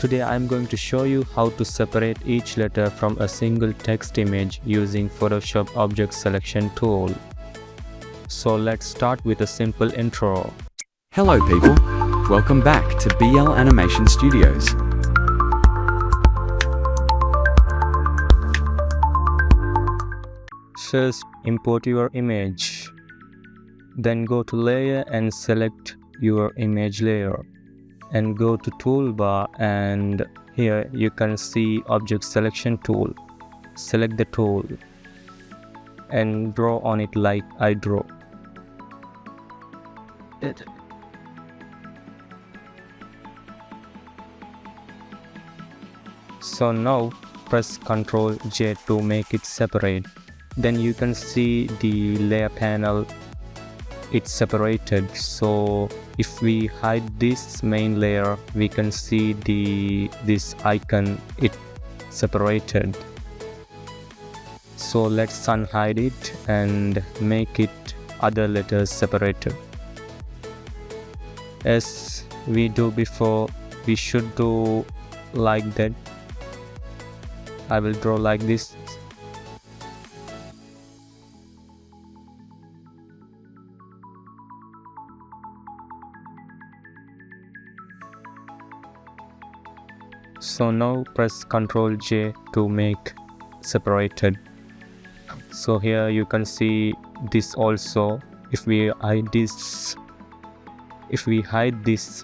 Today I'm going to show you how to separate each letter from a single text image using Photoshop object selection tool. So let's start with a simple intro. Hello people, welcome back to BL Animation Studios. First, import your image. Then go to layer and select your image layer. And go to toolbar, and here you can see object selection tool. Select the tool and draw on it like I draw. So now press Ctrl J to make it separate. Then you can see the layer panel, it's separated. So if we hide this main layer, we can see this icon, it separated. So let's unhide it and make it other letters separated. As we do before, we should do like that. I will draw like this. So now press Ctrl J to make separated. So here you can see this also. If we hide this,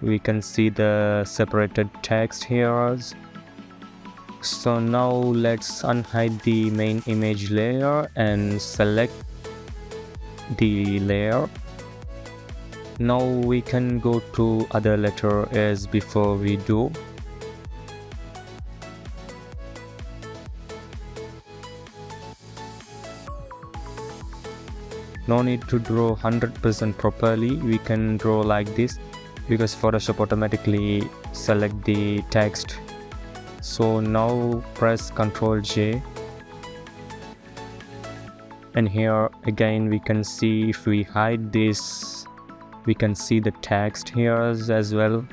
we can see the separated text here. So now let's unhide the main image layer and select the layer. Now we can go to other letter as before we do. No need to draw 100% properly, we can draw like this because Photoshop automatically select the text. So now press Ctrl J, and here again we can see, if we hide this, we can see the text here as well.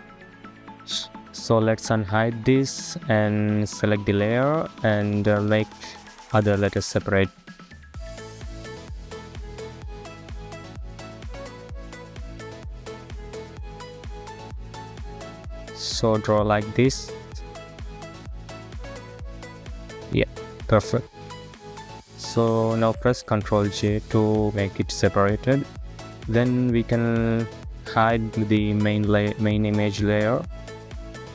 So let's unhide this and select the layer and make other letters separate. So draw like this. Yeah, perfect. So now press Ctrl J to make it separated. Then we can hide the main image layer,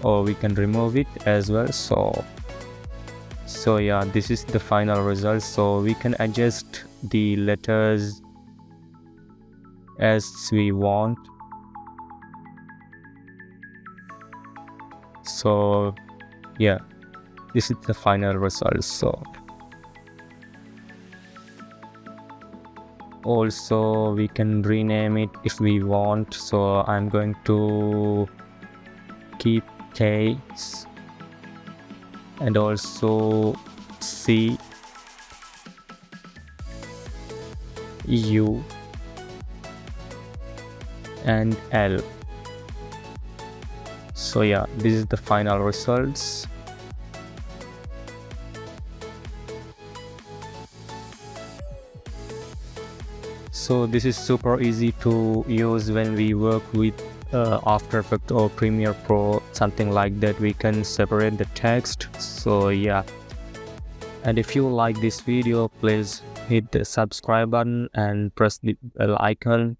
or we can remove it as well. So yeah, this is the final result. So we can adjust the letters as we want. So yeah, this is the final result. So also we can rename it if we want. So I'm going to keep K and also C, U and L. So yeah, this is the final results. So this is super easy to use when we work with After Effects or Premiere Pro, something like that. We can separate the text. So yeah, and if you like this video, please hit the subscribe button and press the bell icon